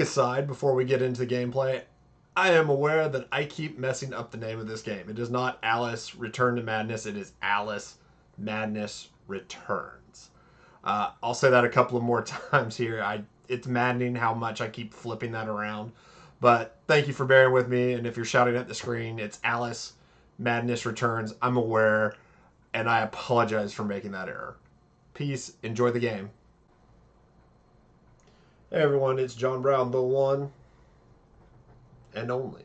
quick aside before we get into the gameplay. I am aware that I keep messing up the name of this game. It is not Alice Return to Madness. It is Alice Madness Returns. I'll say that a couple of more times here. It's maddening how much I keep flipping that around. But thank you for bearing with me. And if you're shouting at the screen, it's Alice Madness Returns. I'm aware, and I apologize for making that error. Peace. Enjoy the game. Hey everyone, it's John Brown, the one and only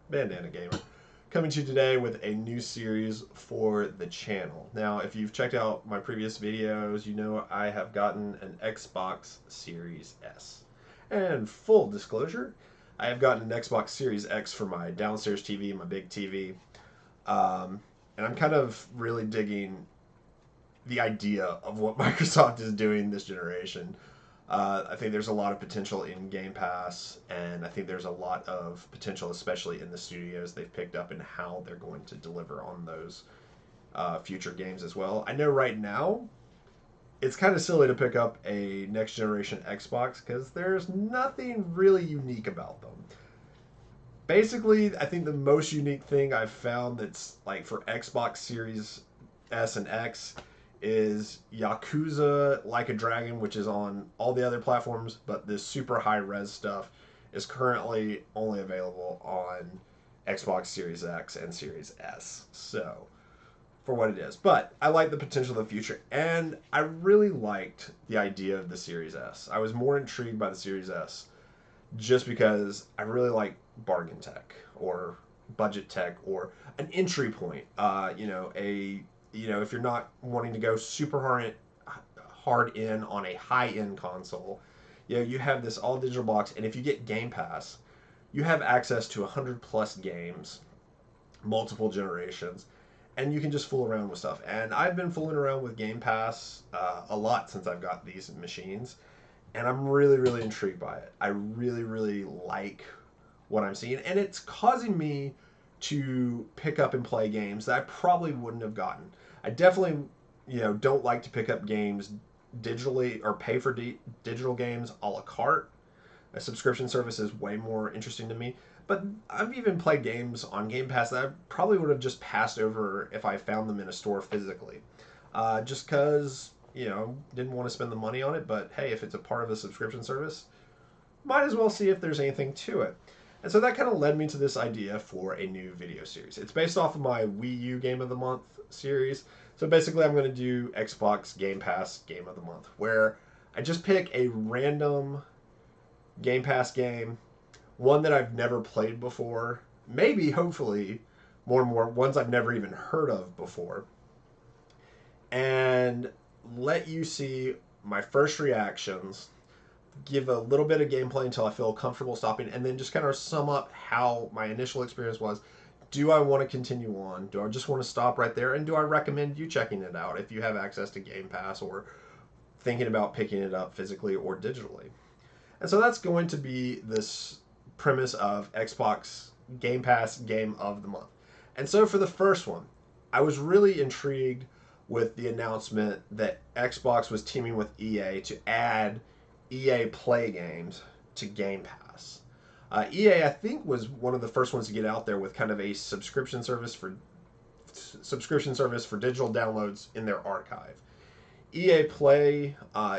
Bandana Gamer, coming to you today with a new series for the channel. Now, if you've checked out my previous videos, you know I have gotten an Xbox Series S. And full disclosure, I have gotten an Xbox Series X for my downstairs TV, my big TV. And I'm kind of really digging the idea of what Microsoft is doing this generation. I think there's a lot of potential in Game Pass, and I think there's a lot of potential, especially in the studios they've picked up and how they're going to deliver on those future games as well. I know right now it's kind of silly to pick up a next generation Xbox because there's nothing really unique about them. Basically, I think the most unique thing I've found that's like for Xbox Series S and X is Yakuza Like a Dragon, which is on all the other platforms, but this super high res stuff is currently only available on Xbox Series X and Series S. So, for what it is. But I like the potential of the future, and I really liked the idea of the Series S. I was more intrigued by the Series S just because I really like bargain tech or budget tech or an entry point. If you're not wanting to go super hard in on a high end console, you have this all digital box, and if you get Game Pass, you have access to 100 plus games, multiple generations, and you can just fool around with stuff. And I've been fooling around with Game Pass a lot since I've got these machines, and I'm really, really intrigued by it. I really, really like what I'm seeing, and it's causing me to pick up and play games that I probably wouldn't have gotten. I definitely, don't like to pick up games digitally or pay for digital games a la carte. A subscription service is way more interesting to me. But I've even played games on Game Pass that I probably would have just passed over if I found them in a store physically. Just because, didn't want to spend the money on it. But hey, if it's a part of a subscription service, might as well see if there's anything to it. And so that kind of led me to this idea for a new video series. It's based off of my Wii U Game of the Month series. So basically, I'm going to do Xbox Game Pass Game of the Month, where I just pick a random Game Pass game, one that I've never played before, maybe, hopefully, more and more ones I've never even heard of before, and let you see my first reactions, give a little bit of gameplay until I feel comfortable stopping, and then just kind of sum up how my initial experience was. Do I want to continue on? Do I just want to stop right there? And do I recommend you checking it out if you have access to Game Pass or thinking about picking it up physically or digitally? And so that's going to be this premise of Xbox Game Pass Game of the Month. And so for the first one, I was really intrigued with the announcement that Xbox was teaming with EA to add EA Play games to Game Pass. EA, I think, was one of the first ones to get out there with kind of a subscription service for digital downloads in their archive. EA Play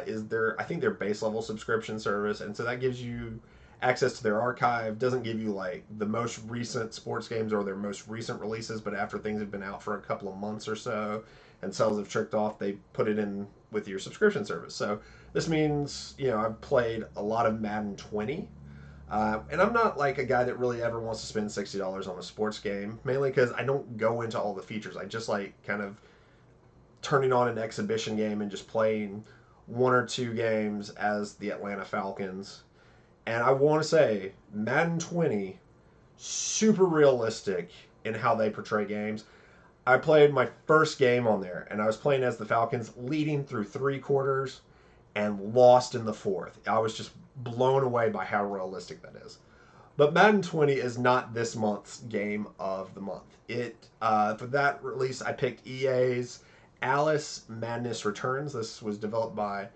is their, I think, their base level subscription service, and so that gives you access to their archive. Doesn't give you like the most recent sports games or their most recent releases, but after things have been out for a couple of months or so and sales have tricked off, they put it in with your subscription service. So this means, I've played a lot of Madden 20. And I'm not like a guy that really ever wants to spend $60 on a sports game, mainly because I don't go into all the features. I just like kind of turning on an exhibition game and just playing one or two games as the Atlanta Falcons. And I want to say, Madden 20, super realistic in how they portray games. I played my first game on there, and I was playing as the Falcons, leading through 3 quarters and lost in the fourth. I was just blown away by how realistic that is. But Madden 20 is not this month's game of the month. For that release, I picked EA's Alice Madness Returns. This was developed by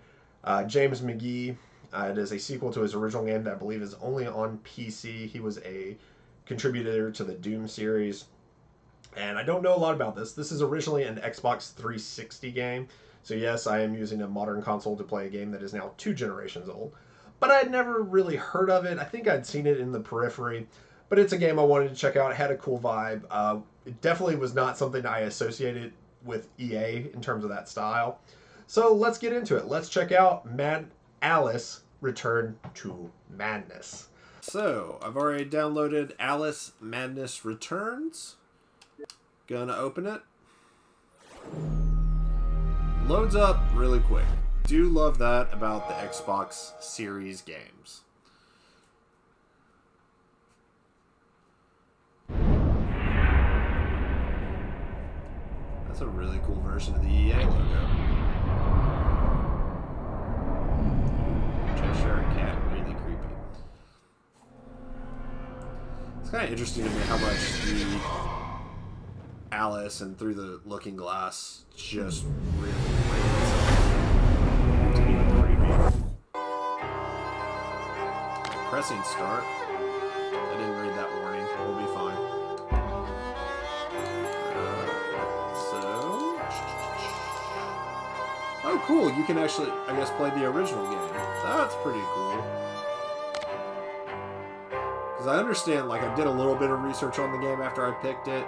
James McGee. It is a sequel to his original game that I believe is only on PC. He was a contributor to the Doom series. And I don't know a lot about this. This is originally an Xbox 360 game. So yes, I am using a modern console to play a game that is now 2 generations old. But I had never really heard of it. I think I'd seen it in the periphery. But it's a game I wanted to check out. It had a cool vibe. It definitely was not something I associated with EA in terms of that style. So let's get into it. Let's check out Alice Return to Madness. So, I've already downloaded Alice Madness Returns. Gonna open it. Loads up really quick. Do love that about the Xbox Series games. That's a really cool version of the EA logo. Cheshire Cat, really creepy. It's kind of interesting to me how much the Alice and Through the Looking Glass just really to be creepy. Pressing start. I didn't read that warning. We'll be fine. Oh, cool. You can actually, I guess, play the original game. That's pretty cool. Because I understand, like, I did a little bit of research on the game after I picked it,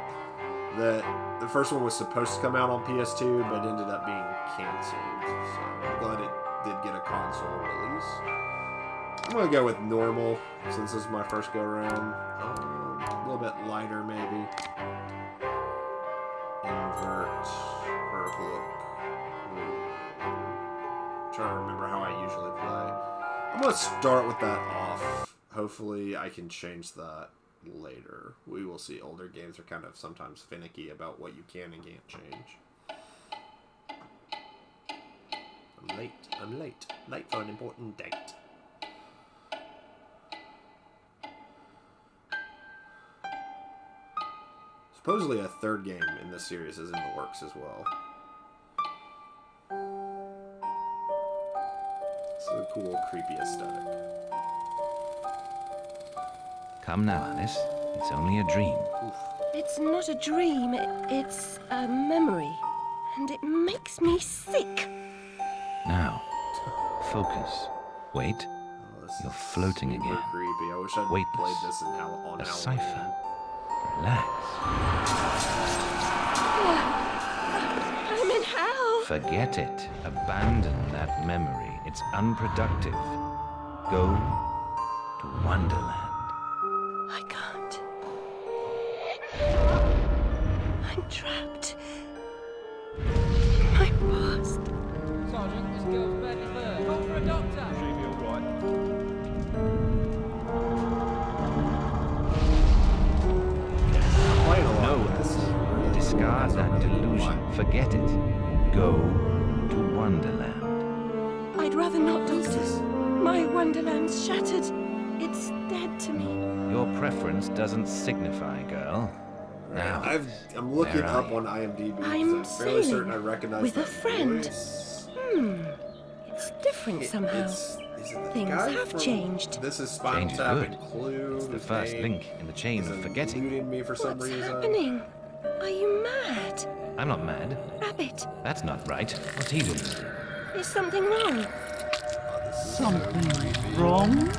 that the first one was supposed to come out on PS2, but ended up being canceled. So I'm glad it did get a console release. I'm going to go with normal, since this is my first go-around. A little bit lighter, maybe. Invert. Vertical look. Trying to remember how I usually play. I'm going to start with that off. Hopefully I can change that later. We will see. Older games are kind of sometimes finicky about what you can and can't change. I'm late. Late for an important date. Supposedly a third game in this series is in the works as well. It's a cool, creepy aesthetic. Come now, Alice. It's only a dream. Oof. It's not a dream, it's a memory. And it makes me sick. Now, focus. Wait. Oh, this You're is floating super again. creepy. I wish I'd Wait, played this in on A Halloween. cipher. Relax. I'm in hell. Forget it. Abandon that memory. It's unproductive. Go to Wonderland. I can't. I'm trapped. My past. Sergeant, this girl's badly burned. Call for a doctor. She'll be all right. Playing a lot No, of this. discard that Really delusion. fun. Forget it. Go to Wonderland. I'd rather not, Doctor. My Wonderland's shattered. It's dead to me. Your preference doesn't signify, girl. Now, I'm looking where are up you? on IMDb because I'm I'm fairly certain sailing I recognize with a that friend. voice. It's different somehow. Is it the Things guy have from- changed. This is Spinal Change is Tap good. and Clue. It's the whose first name link in the chain is of forgetting. eluding me for some What's reason. happening? Are you mad? I'm not mad. Rabbit, That's not right. What's he doing? is something wrong? Something wrong?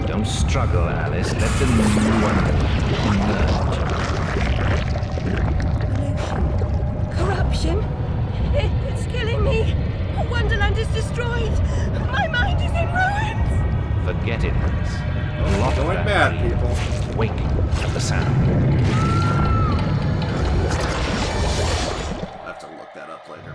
Don't struggle, Alice. Let the new Wonderland emerge. Corruption? It's killing me. Wonderland is destroyed. My mind is in ruins. Forget it, Alice. A lot of Going that mad, dream. people. Wake at the sound. I'll have to look that up later.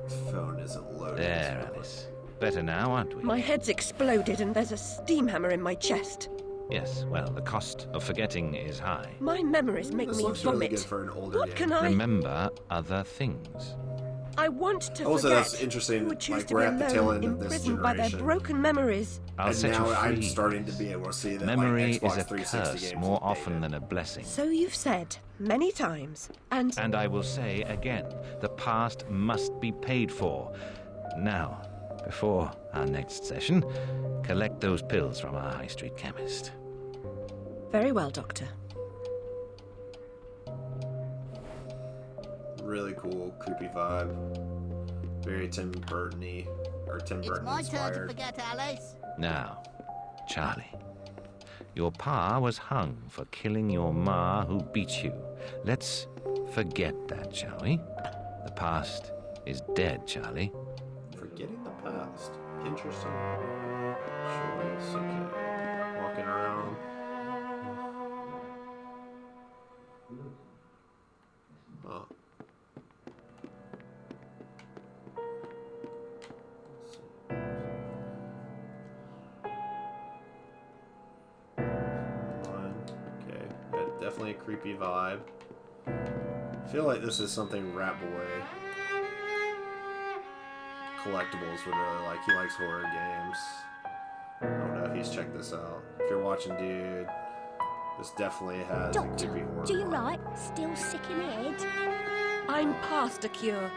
My phone isn't loaded. There, Alice. Better now, aren't we? My head's exploded and there's a steam hammer in my chest. Yes, well, the cost of forgetting is high. My memories make This me looks really vomit. good for an older What game. can I... Remember other things. I want to Also, forget. that's interesting, Who would choose like, to we're be at the tail alone, end of this imprisoned by their generation. broken memories. I'll And set you now free. I'm starting to be able to see that Memory like, Xbox is a 360 curse games more are often dated. than a blessing. So you've said many times, and And I will say again, the past must be paid for. Now, before our next session, collect those pills from our high street chemist. very well, Doctor. Really cool, creepy vibe. Very Tim Burton-y, or Tim It's Burton my turn to inspired. forget, Alice. Now, Charlie, your pa was hung for killing your ma who beat you. Let's forget that, shall we? The past is dead, Charlie. Forgetting the past. Interesting choice. Okay. Walking around. Oh. Okay. Yeah, definitely a creepy vibe. I feel like this is something Rat Boy Collectibles would really like. He likes horror games. I don't know if he's checked this out. If you're watching, dude, this definitely has a creepy horror. Do you vibe. like still sick in the head? I'm past a cure.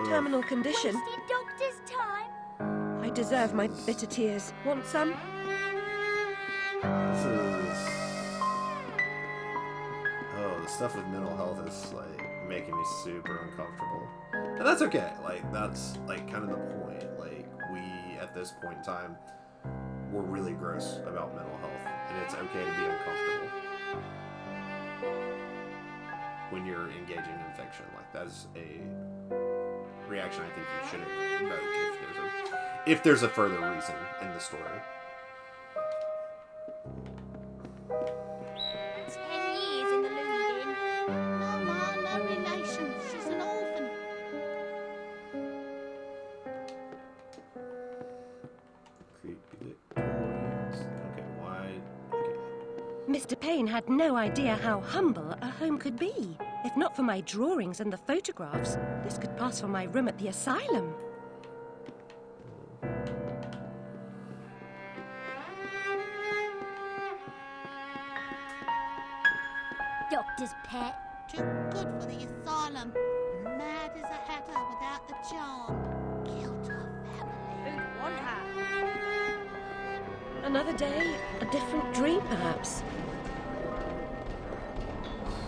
Ugh. Terminal condition. Wasted doctor's time. I deserve my bitter tears. Want some? This is. Oh, the stuff with mental health is like making me super uncomfortable, and that's okay. Like that's like kind of the point. Like we at this point in time, we're really gross about mental health, and it's okay to be uncomfortable when you're engaging in fiction. Like that's a reaction I think you should invoke if there's a further reason in the story. 10 years in the loony bin. No, Ma, no relation. She's an orphan. Creepy Victorians. Okay, why? Okay. Mr. Payne had no idea how humble a home could be. If not for my drawings and the photographs, this could pass for my room at the asylum. Doctor's pet. Too good for the asylum. Mad as a hatter without the charm. Killed her family. Who'd want her? Another day, a different dream, perhaps.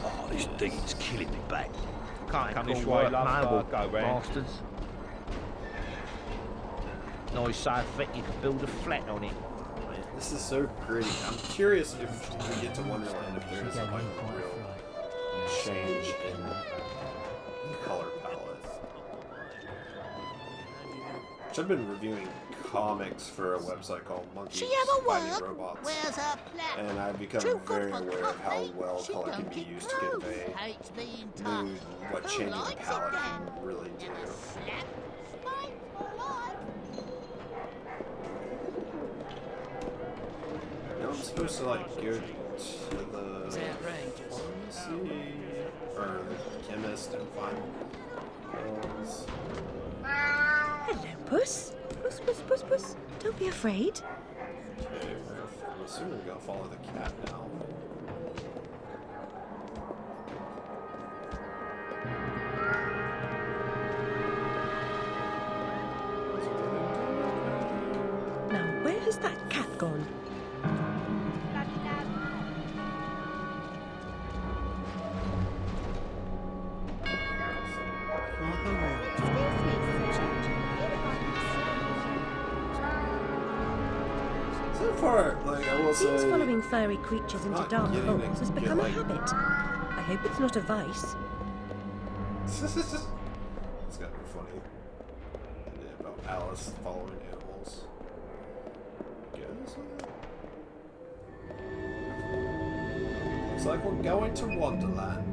Oh, this thing's killing me back. Can't Come call this way, work love, noble, go round. bastards. Nice so thick you can build a flat on it. This is so gritty. I'm curious if we get to Wonderland if there is like a real change in color palette. Which I've been reviewing comics for a website called Monkeys She ever Fighting work? Robots. Where's her plat? And I've become Too good very for aware of how company. well She color can don't be get used to growth. convey Hates being tough. mood, what Who changing the likes it palette then? can really do. And a slap. Spite for life. Now I'm supposed to like go to the pharmacy or the chemist and find pills. Hello, Puss. Puss, Puss, Puss, Puss. Don't be afraid. Okay, I'm assuming we gotta follow the cat now. Now, where has that cat gone? So far, like I will Seems say, following furry creatures into not dark getting holes has to become a get, habit. I hope it's not a vice. it's gotta be funny. And then about Alice following animals. I guess. Looks like we're going to Wonderland.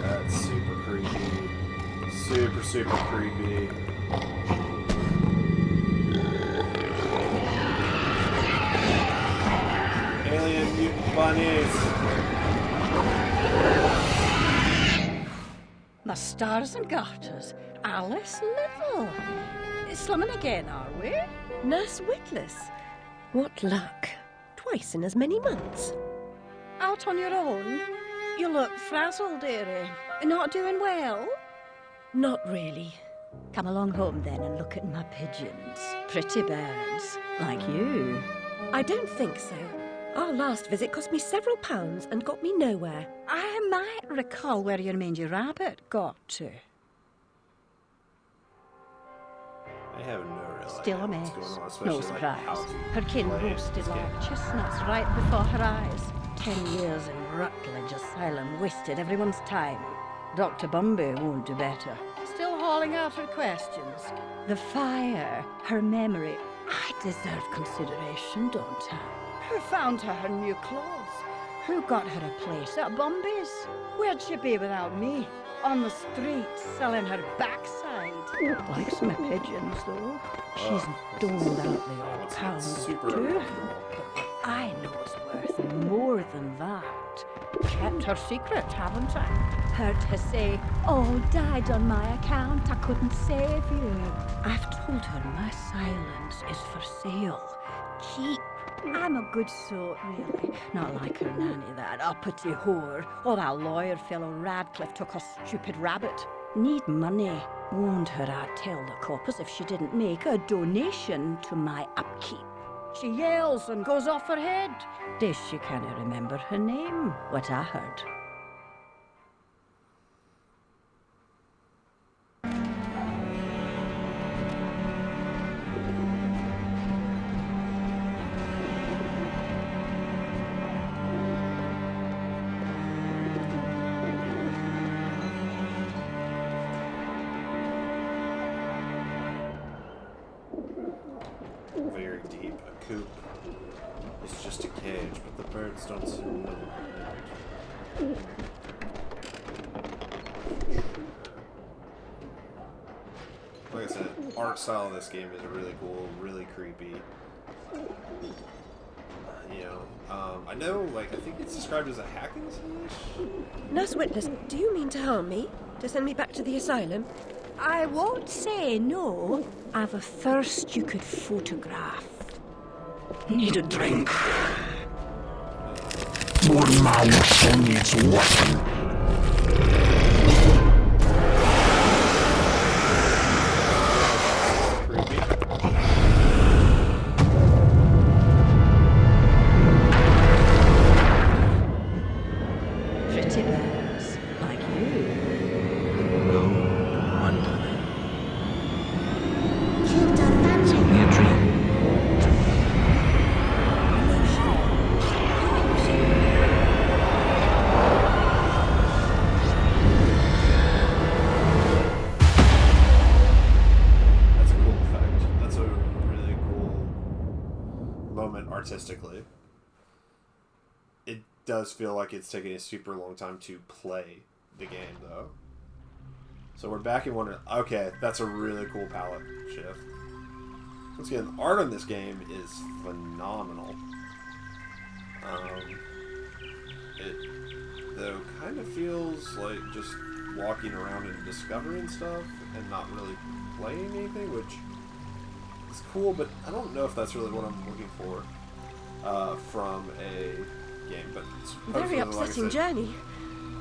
That's super creepy. Super super creepy. Alien mutant bunnies. My stars and garters, Alice Little. Slumming again, are we? Nurse Witless. What luck. Twice in as many months. Out on your own? You look frazzled, dearie. Not doing well? Not really. Come along home then and look at my pigeons. Pretty birds, like you. I don't think so. Our last visit cost me several pounds and got me nowhere. I might recall where your mangy rabbit got to. I have no real Still idea a mess. what's going on, No especially like how surprise. to Her kin play roasted this game. like chestnuts right before her eyes. 10 years in Rutledge Asylum wasted everyone's time. Dr. Bumby won't do better. Still hauling out her questions. The fire, her memory. I deserve consideration, don't I? Who found her new clothes? Who got her a place at Bumby's? Where'd she be without me? On the street, selling her backside. Likes my pigeons, though. She's doled out the odd It's pound super or two. uncomfortable. But I know it's worth more than that. Kept her secret, haven't I? Heard her say, "Oh, died on my account, I couldn't save you." I've told her my silence is for sale. Keep. I'm a good sort, really. Not like her nanny, that uppity whore. Or that lawyer fellow Radcliffe took a stupid rabbit. Need money. Warned her I'd tell the coppers if she didn't make a donation to my upkeep. She yells and goes off her head. Days she can't remember her name, what I heard. Very deep. A coop is just a cage, but the birds don't seem to know it. Like I said, art style of this game is really cool, really creepy. I know, I think it's described as a hack and slash. Nurse Witless, do you mean to harm me? To send me back to the asylum? I won't say no. I've a thirst you could photograph. Need a drink. Bournemouth needs water. Pretty birds, like you. No wonderland. You've done that. It's only a dream. That's a cool effect. That's a really cool moment artistically. It does feel like it's taking a super long time to play the game, though. So we're back in Wonder. Okay, that's a really cool palette shift. Once again, the art on this game is phenomenal. It, though, kind of feels like just walking around and discovering stuff and not really playing anything, which is cool, but I don't know if that's really what I'm looking for from a game. But Very like I upsetting said, journey.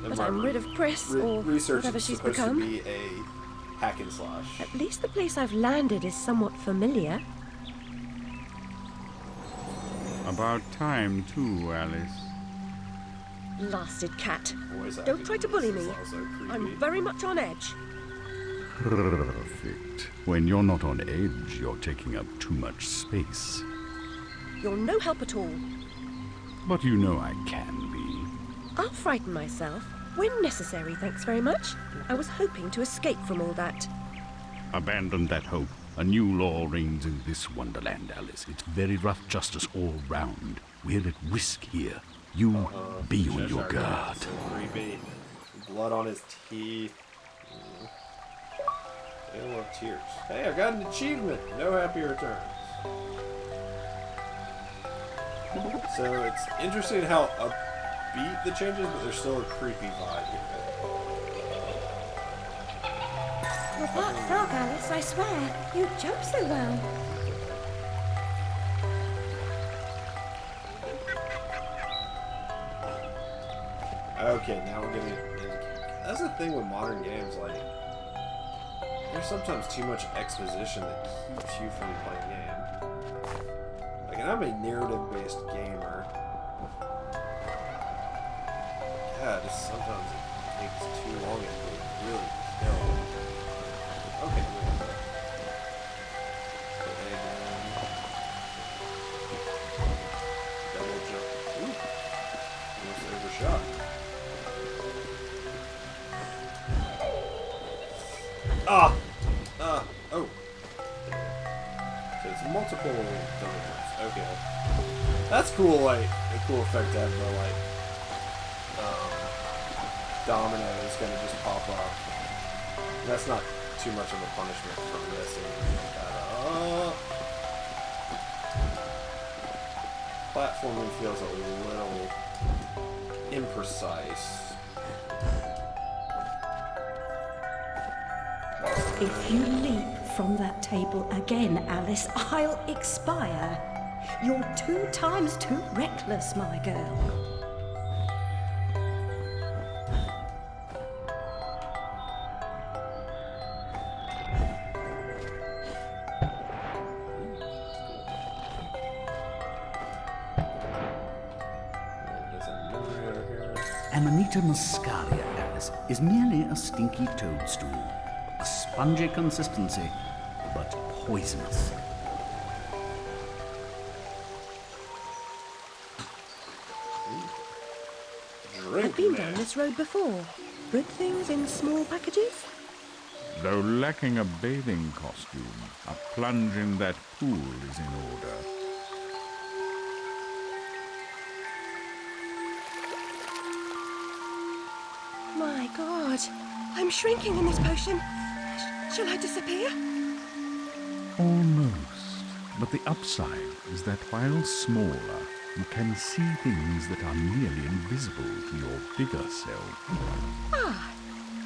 But I'm rid of Chris, or research whatever is she's supposed become. to be a hack and slash. At least the place I've landed is somewhat familiar. About time, too, Alice. Blasted cat. Always Don't try to bully This is me. also creepy. I'm very much on edge. Perfect. When you're not on edge, you're taking up too much space. You're no help at all. But you know I can be. I'll frighten myself. When necessary, thanks very much. I was hoping to escape from all that. Abandon that hope. A new law reigns in this wonderland, Alice. It's very rough justice all round. We're at risk here. You be on your Cheshire guard. Cat, so creepy. Blood on his teeth. Tale of Tears. Hey, I got an achievement. No happy returns. So it's interesting how upbeat the changes, but there's still a creepy vibe here. You're part frog, Alice, I swear. You jump so well. Okay, now we're getting that's the thing with modern games, like there's sometimes too much exposition that keeps you from playing game. Like, and I'm a narrative-based gamer. God, just sometimes it takes too long and it really kills. Okay, double jump. Ooh, almost overshot. Oh. So it's multiple dominoes. Okay. That's cool, like, a cool effect to have the, like, dominoes gonna just pop up. That's not too much of a punishment for missing that. Platforming feels a little imprecise. If you leap from that table again, Alice, I'll expire. You're 2 times too reckless, my girl. Amanita muscaria, Alice, is merely a stinky toadstool. A spongy consistency, but poisonous. I've been down this road before. Good things in small packages? Though lacking a bathing costume, a plunge in that pool is in order. My God, I'm shrinking in this potion. Shall I disappear? Almost. But the upside is that while smaller, you can see things that are nearly invisible to your bigger self. Ah,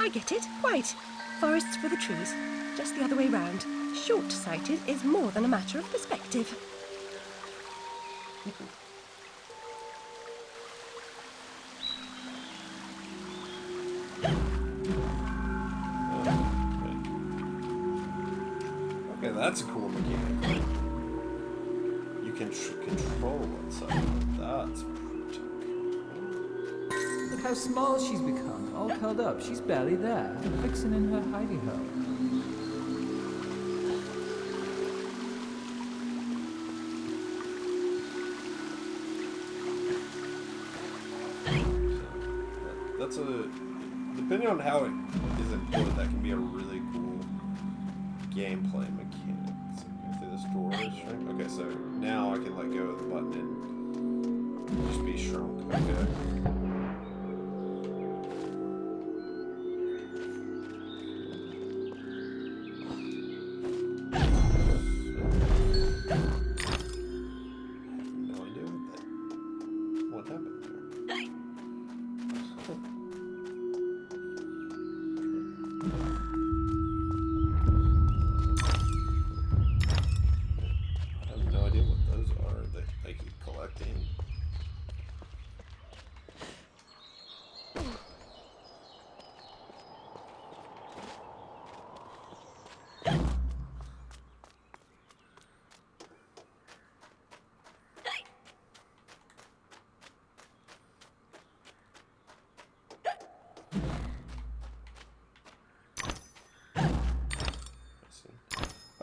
I get it. Quite. Forests for the trees. Just the other way round. Short-sighted is more than a matter of perspective. Okay, that's a cool mechanic. You can control one side. That's pretty cool. Look how small she's become, all curled up. She's barely there, fixing in her hidey hole. That's depending on how it is employed, that can be a really cool gameplay mechanic. So go through this door, shrink. Okay, so now I can let go of the button and just be shrunk. Okay.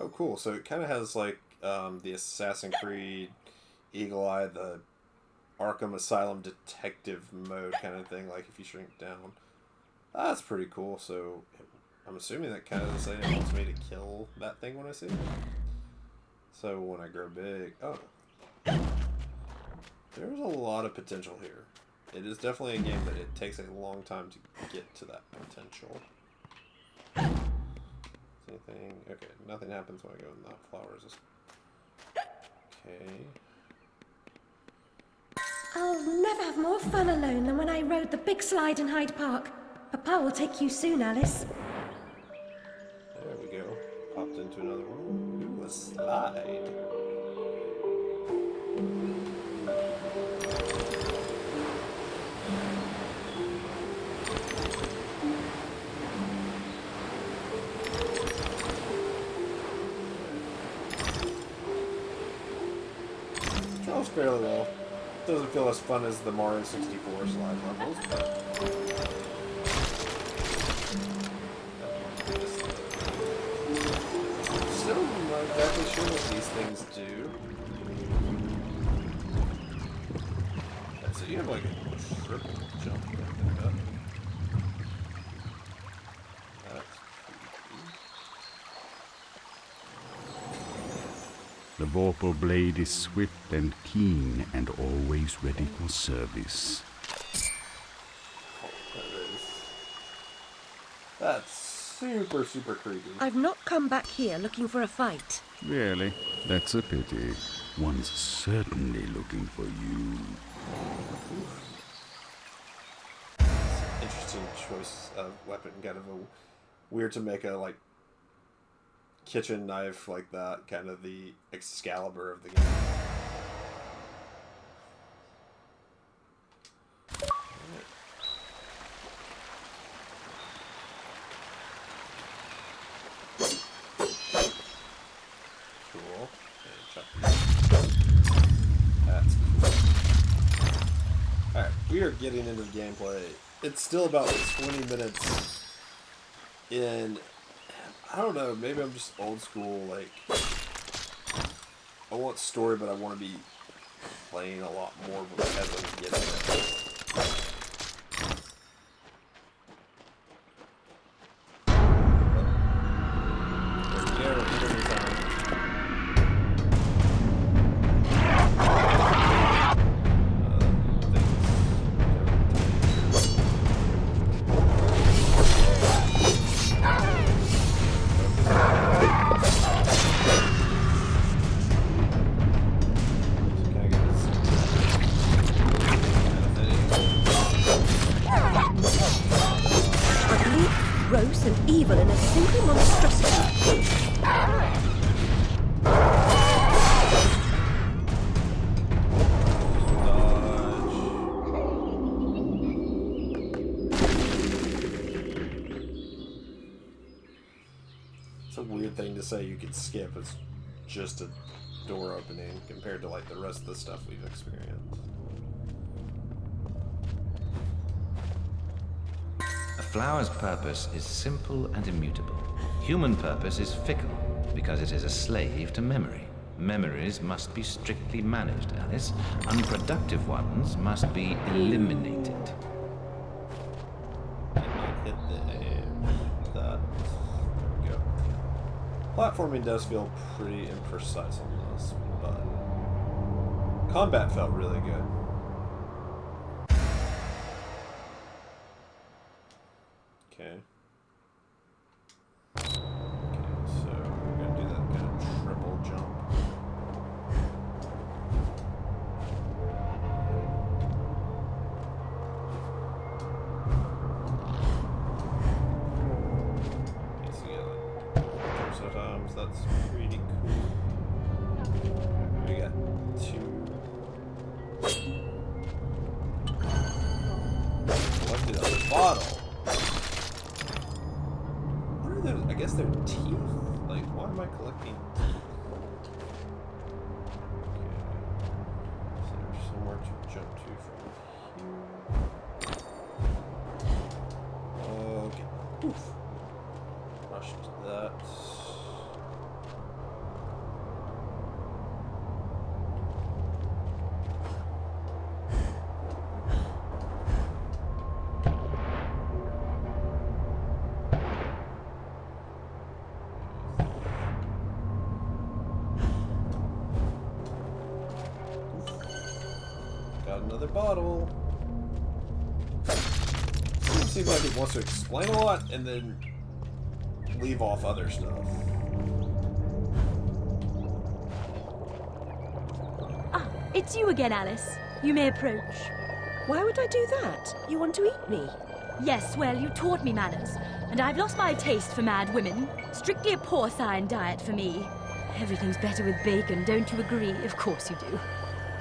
Oh, cool. So it kind of has like the Assassin's Creed, Eagle Eye, the Arkham Asylum detective mode kind of thing, like if you shrink down. That's pretty cool. So I'm assuming that kind of the same wants me to kill that thing when I see it. So when I grow big... Oh. There's a lot of potential here. It is definitely a game, but it takes a long time to get to that potential. So anything? Okay, nothing happens when I go in the flowers. Okay. I'll never have more fun alone than when I rode the big slide in Hyde Park. Papa will take you soon, Alice. There we go. Popped into another one. Ooh, a slide. Travels fairly well. Doesn't feel as fun as the Mario 64 slide levels, but still not exactly sure what these things do. Okay, so you have like a triple jump right there. That's creepy. The Vorpal blade is swift and keen and always ready for service. That's super, super creepy. I've not come back here looking for a fight. Really? That's a pity. One's certainly looking for you. Interesting choice of weapon. Kind of a weird to make a like kitchen knife like that, kind of the Excalibur of the game. Cool. That's cool. Alright, we are getting into the gameplay. It's still about 20 minutes in. I don't know, maybe I'm just old school, like, I want story, but I want to be playing a lot more as I'm getting it. There we go, interview time. Gross and evil in a single monstrosity. It's a weird thing to say you could skip. It's just a door opening compared to like the rest of the stuff we've experienced. A flower's purpose is simple and immutable. Human purpose is fickle, because it is a slave to memory. Memories must be strictly managed, Alice. Unproductive ones must be eliminated. Hit the aim. That. There we go. Platforming does feel pretty imprecise on this, but combat felt really good. Okay. Okay, so we're gonna do that kind of triple jump. Okay, so yeah, like, sometimes that's pretty cool. We got two. Collected a bottle. I guess they're teeth? Like, why am I collecting teeth? Okay. So there's somewhere to jump to from here. Okay. Oof. Rushed that. Another bottle. Seems like it wants to explain a lot and then leave off other stuff. Ah, it's you again, Alice. You may approach. Why would I do that? You want to eat me? Yes, well, you taught me manners, and I've lost my taste for mad women. Strictly a porcine diet for me. Everything's better with bacon, don't you agree? Of course you do.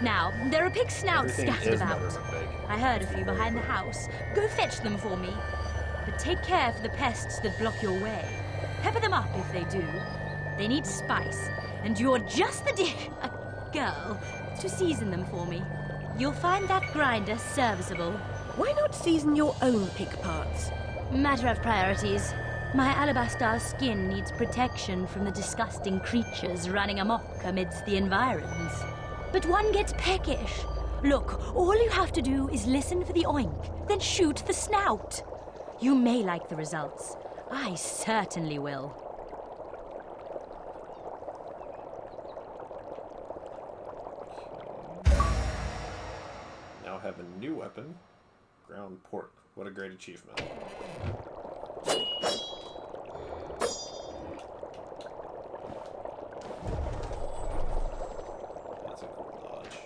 Now, there are pig snouts Everything scattered is about. better with bacon. I heard a few behind the house. Go fetch them for me. But take care for the pests that block your way. Pepper them up if they do. They need spice, and you're just the girl to season them for me. You'll find that grinder serviceable. Why not season your own pig parts? Matter of priorities. My alabaster skin needs protection from the disgusting creatures running amok amidst the environs. But one gets peckish. Look, all you have to do is listen for the oink, then shoot the snout. You may like the results. I certainly will. Now have a new weapon. Ground pork. What a great achievement. That's a cool dodge.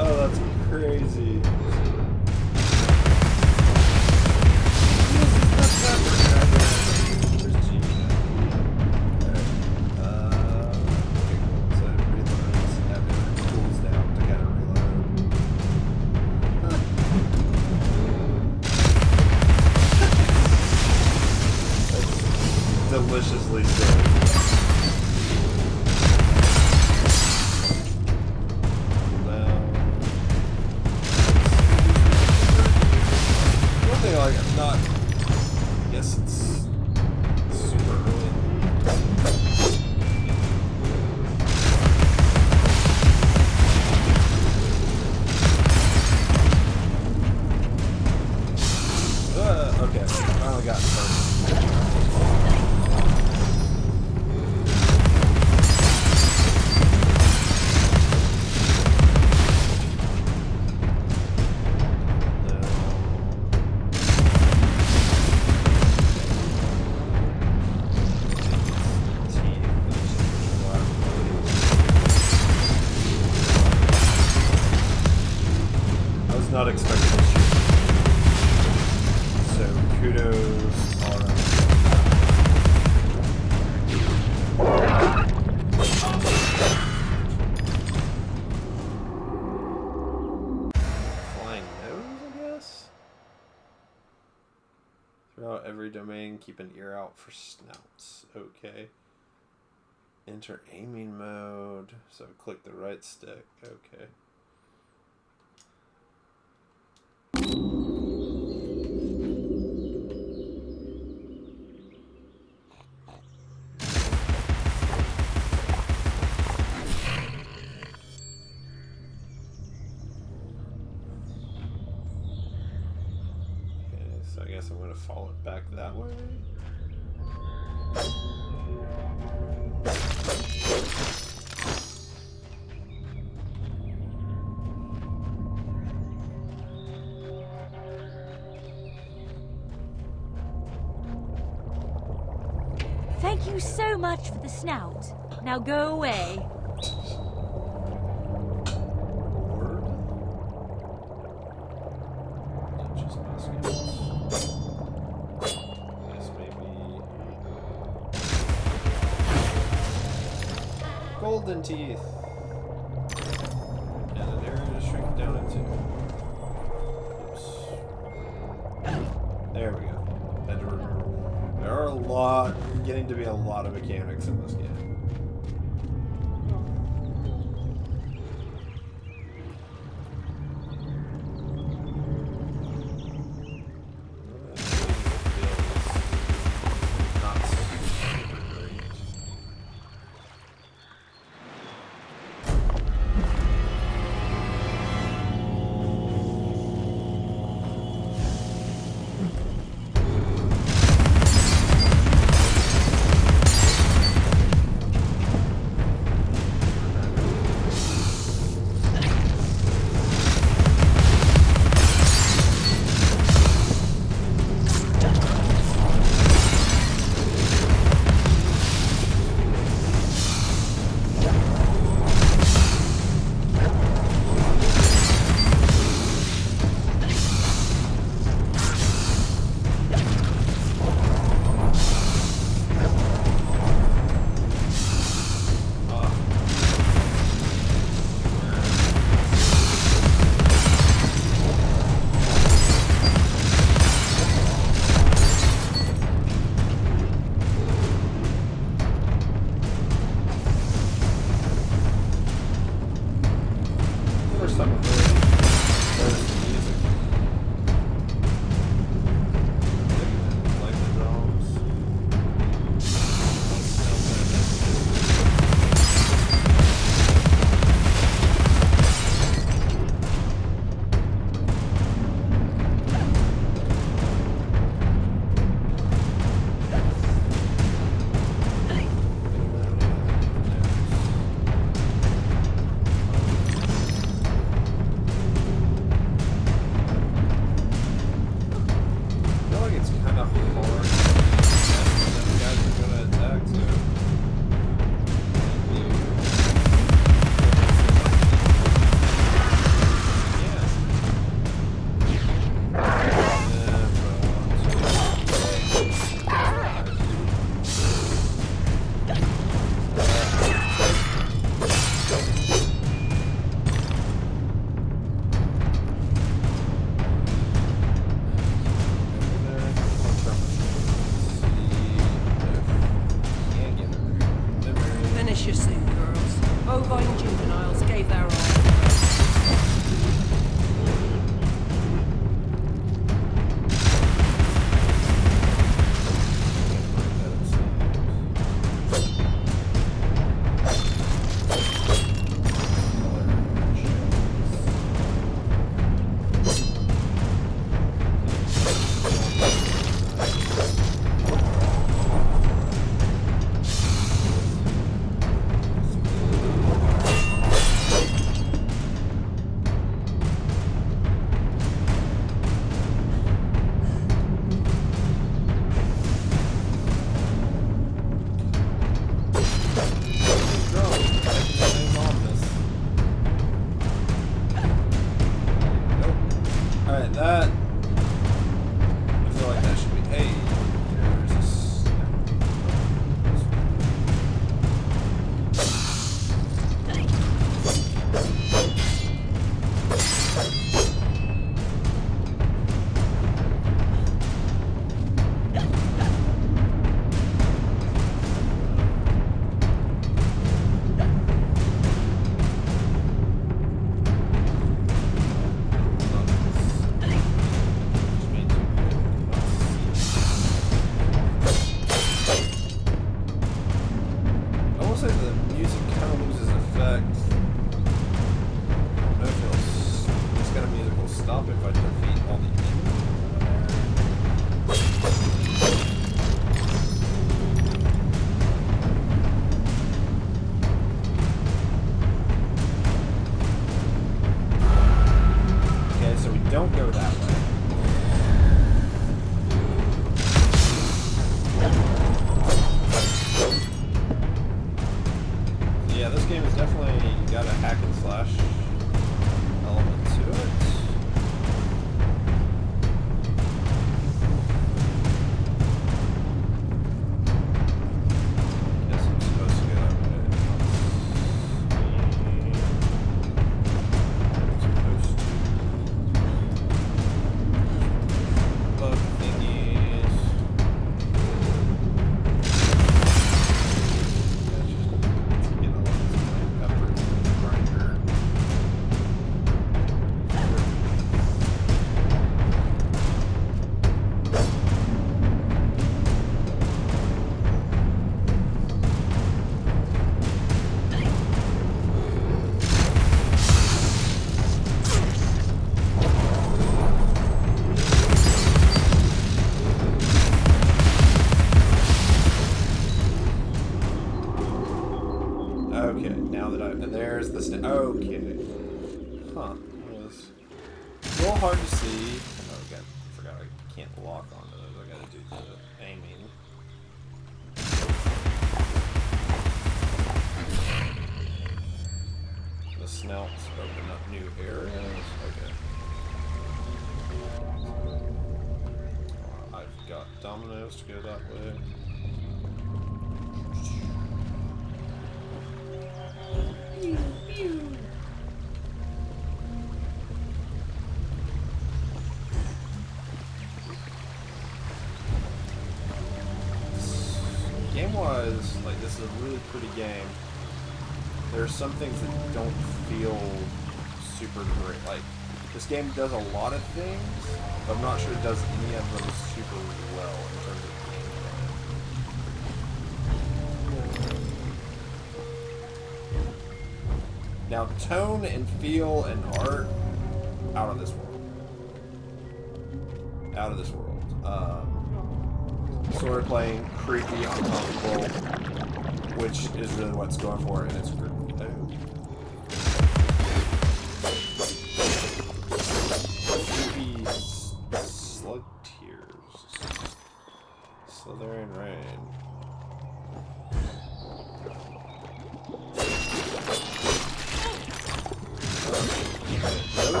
Oh, that's crazy. Deliciously silly. One thing like I'm not. I guess it's super early. Okay, finally got it. Not expecting this shoot. So kudos are flying nose, I guess. Throughout every domain, keep an ear out for snouts. Okay. Enter aiming mode. So click the right stick. Okay. So I guess I'm going to follow it back that way. Thank you so much for the snout. Now go away. Golden teeth. And an area to shrink down into. Oops. There we go. Had to remember. There are getting to be a lot of mechanics in this game. That... I feel like that should be... Hey, there's a snap. Don't go that way. Yeah, this game is definitely got a hack and slash element to it. Guess I'm supposed to go that way. Okay, now that there's the okay. Huh. It was a little hard to see. Oh god, I forgot I can't lock onto those. I gotta do the aiming. The snouts open up new areas. Okay. I've got dominoes to go that way. Game-wise, like, this is a really pretty game. There are some things that don't feel super great. Like, this game does a lot of things, but I'm not sure it does any of them super well in terms of gameplay. Now, tone and feel and art, out of this world. Out of this world. Sort of playing creepy, uncomfortable, which is really what it's going for, and it's great. Creepy slug tears. Slytherin Rain.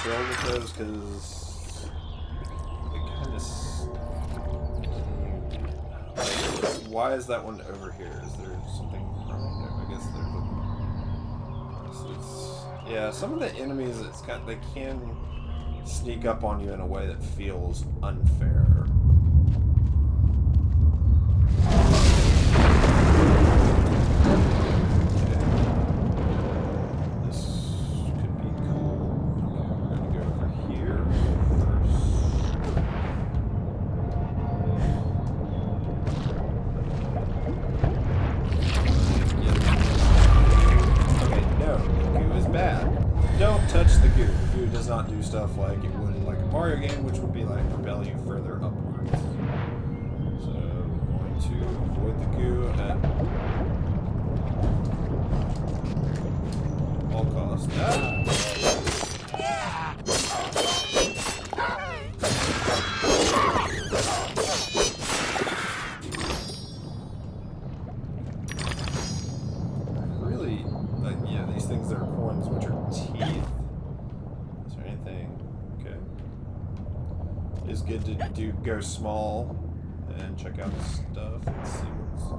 Thrilled with those because it kind of. Why is that one over here? Is there something wrong there? I guess there's a. Yeah, some of the enemies they can sneak up on you in a way that feels unfair. Not do stuff like it would in like a Mario game, which would be like propel you further upwards. So we're going to avoid the goo at all costs. Really, like, yeah, these things that are coins, which are teeth. is good to go small and check out stuff. Let's see what's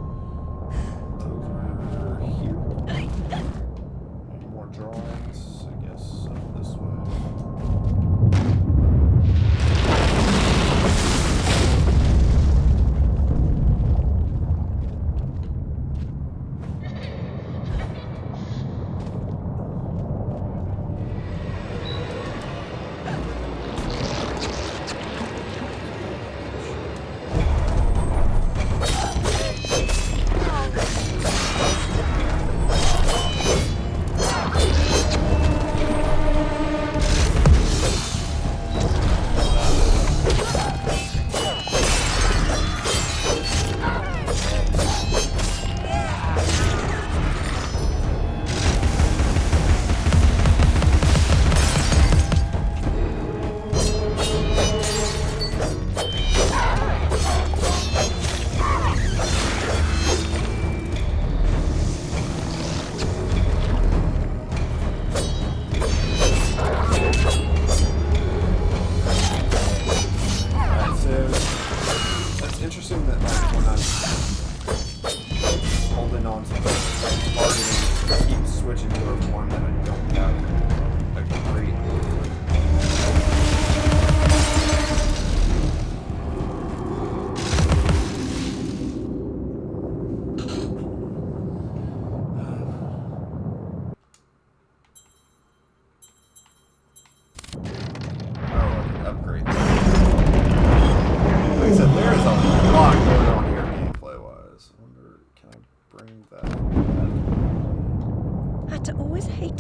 over here. Any more drawings? I guess this way.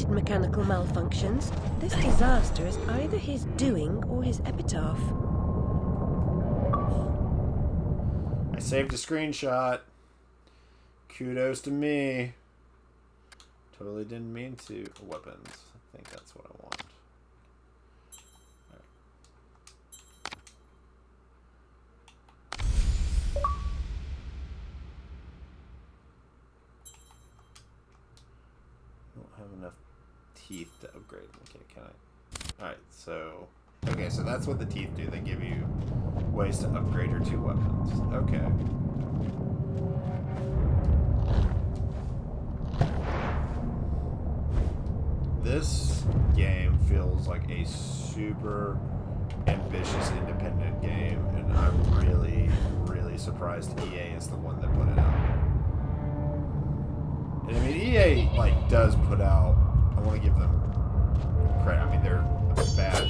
Mechanical malfunctions. This disaster is either his doing or his epitaph. I saved a screenshot. Kudos to me. Totally didn't mean to. Weapons. I think that's what I want. Enough teeth to upgrade. Okay, can I? Alright, so... Okay, so that's what the teeth do. They give you ways to upgrade your 2 weapons. Okay. This game feels like a super ambitious independent game, and I'm really, really surprised EA is the one that put it out. I mean, EA, like, does put out... I want to give them credit. I mean, they're a bad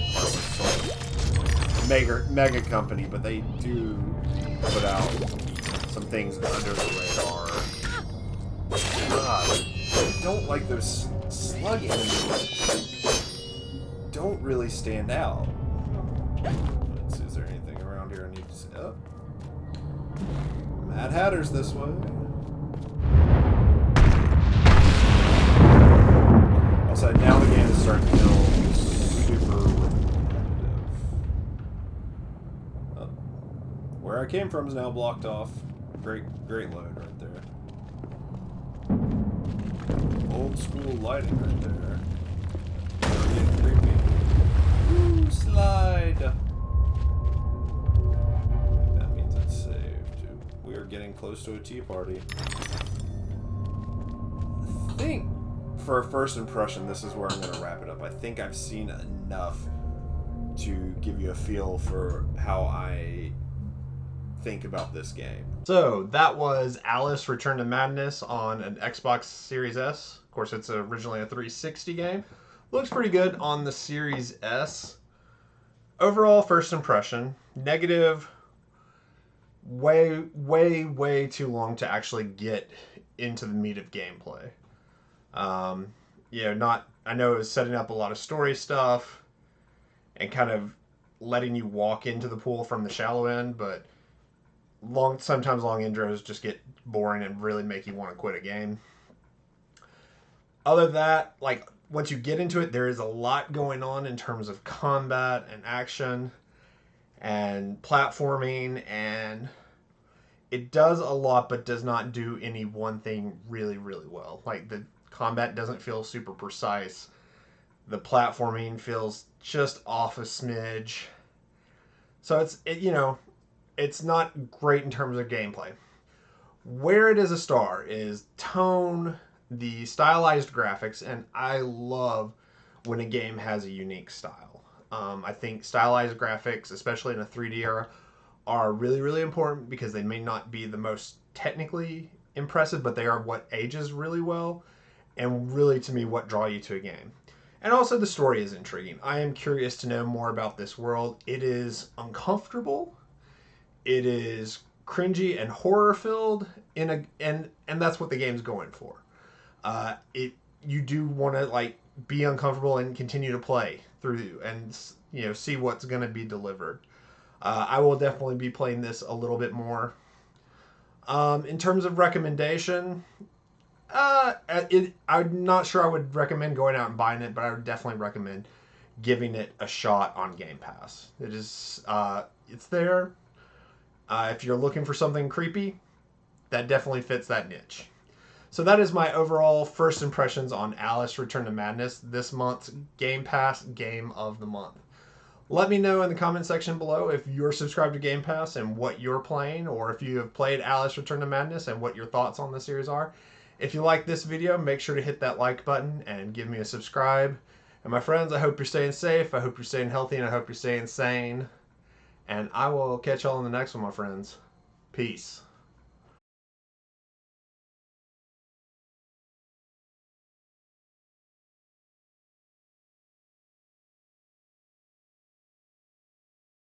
mega company, but they do put out some things under the radar. God, I don't like those slug enemies. Don't really stand out. Let's see, is there anything around here I need to see? Oh. Mad Hatter's this way. Also, now the game is starting to feel super repetitive. Oh. Where I came from is now blocked off. Great load right there. Old school lighting right there. Getting creepy. Ooh, slide. That means it's saved. We are getting close to a tea party. I think, for a first impression, this is where I'm going to wrap it up. I think I've seen enough to give you a feel for how I think about this game. So that was Alice Return to Madness on an Xbox Series S. Of course, it's originally a 360 game. Looks pretty good on the Series S. Overall, first impression, negative. Way too long to actually get into the meat of gameplay. I know it was setting up a lot of story stuff and kind of letting you walk into the pool from the shallow end, but sometimes long intros just get boring and really make you want to quit a game. Other than that, like, once you get into it, there is a lot going on in terms of combat and action and platforming, and it does a lot but does not do any one thing really, really well. Like, the combat doesn't feel super precise. The platforming feels just off a smidge. So it's not great in terms of gameplay. Where it is a star is tone, the stylized graphics, and I love when a game has a unique style. I think stylized graphics, especially in a 3D era, are really, really important because they may not be the most technically impressive, but they are what ages really well, and really, to me, what draw you to a game. And also the story is intriguing. I am curious to know more about this world. It is uncomfortable. It is cringy and horror filled and that's what the game's going for. You do want to like be uncomfortable and continue to play through and see what's going to be delivered. I will definitely be playing this a little bit more. In terms of recommendation, I'm not sure I would recommend going out and buying it, but I would definitely recommend giving it a shot on Game Pass. It is, it's there. If you're looking for something creepy, that definitely fits that niche. So that is my overall first impressions on Alice Return to Madness, this month's Game Pass Game of the Month. Let me know in the comment section below if you're subscribed to Game Pass and what you're playing, or if you have played Alice Return to Madness and what your thoughts on the series are. If you like this video, make sure to hit that like button and give me a subscribe. And my friends, I hope you're staying safe, I hope you're staying healthy, and I hope you're staying sane. And I will catch y'all in the next one, my friends. Peace.